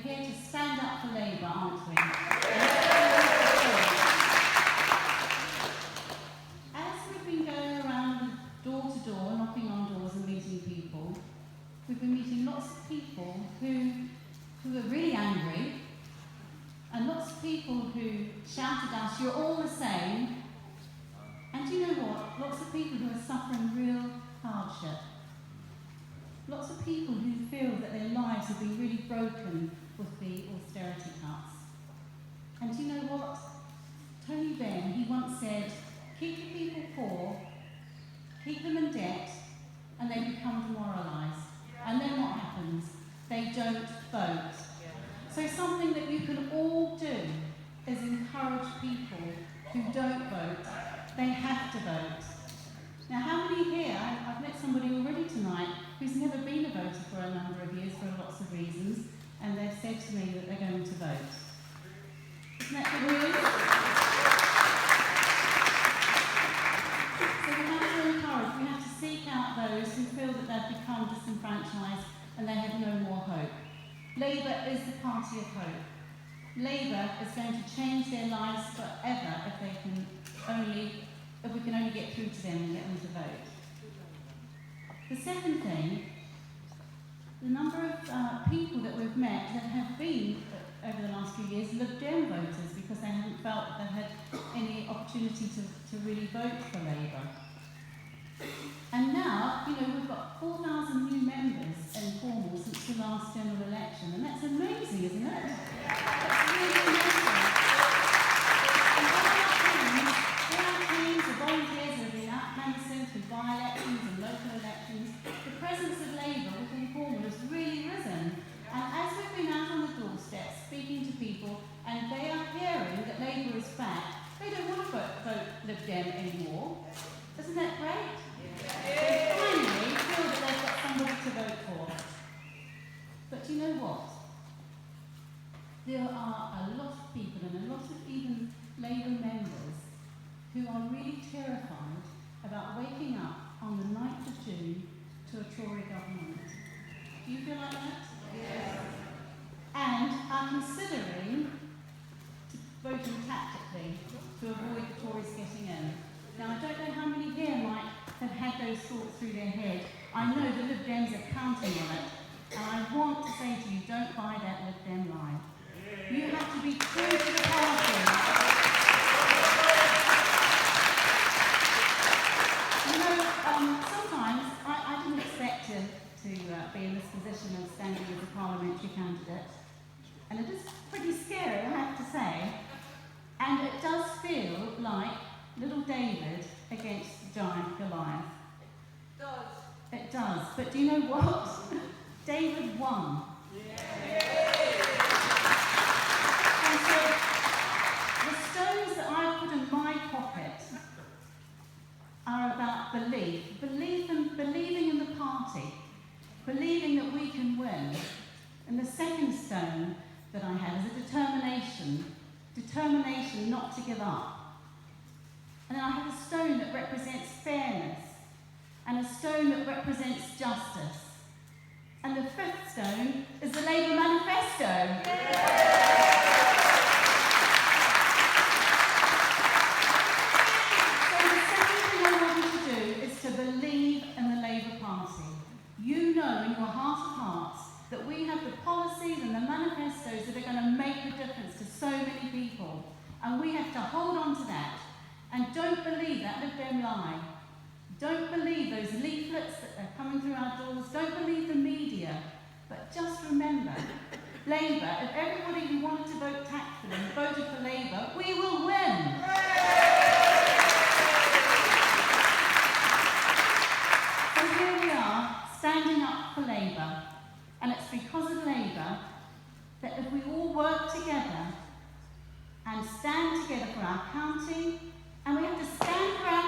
we're here to stand up for Labour, aren't we? As we've been going around door to door, knocking on doors and meeting people, we've been meeting lots of people who are really angry, and lots of people who shouted at us, "You're all the same." And do you know what? Lots of people who are suffering real hardship. Lots of people who feel that their lives have been really broken with the austerity cuts. And do you know what? Tony Benn, he once said, keep the people poor, keep them in debt, and they become demoralised. And then what happens? They don't vote. So something that you can all do is encourage people who don't vote. They have to vote. Now, how many here, I've met somebody already tonight who's never been a voter for a number of years for lots of reasons, and they've said to me that they're going to vote. Isn't that good news? So we have to encourage, we have to seek out those who feel that they've become disenfranchised and they have no more hope. Labour is the party of hope. Labour is going to change their lives forever if we can only get through to them and get them to vote. The second thing, the number of people that we've met that have been, over the last few years, Lib Dem voters because they haven't felt that they've had any opportunity to really vote for Labour. And now, we've got 4,000 new members in Cornwall since the last general election, and that's amazing, isn't it? That's really amazing. And our teams of volunteers have been out canvassing through by-elections and local elections. The presence of Labour within Cornwall has really risen. And as we've been out on the doorstep speaking to people, and they are hearing that Labour is back, they don't want to vote Lib Dem anymore. Isn't that great? They finally feel that they've got somebody to vote for. But you know what? There are a lot of people, and a lot of even Labour members, who are really terrified about waking up on the 9th of June to a Tory government. Do you feel like that? Yes. And are considering voting tactically to avoid the Tories getting in. Now, I don't know how many here might have had those thoughts through their head. I know the Lib Dems are counting on it, and I want to say to you, don't buy that Lib Dem lie. You have to be true to the party. Sometimes I didn't expect to be in this position of standing as a parliamentary candidate, and it is pretty scary, I have to say, and it does feel like little David against giant Goliath. It does. But do you know what? David won. And so the stones that I put in my pocket are about belief. Believing in the party. Believing that we can win. And the second stone that I have is a determination. Determination not to give up. And then I have a stone that represents fairness, and a stone that represents justice. And the fifth stone is the Labour Manifesto. So the second thing I want you to do is to believe in the Labour Party. You know in your heart of hearts that we have the policies and the manifestos that are going to make the difference to so many people. And we have to hold on to that. And don't believe that Lib Dem lie. Don't believe those leaflets that are coming through our doors. Don't believe the media. But just remember, Labour, if everybody who wanted to vote tactfully voted for Labour, we will win. So here we are, standing up for Labour. And it's because of Labour that if we all work together and stand together for our county, and we have to stand for our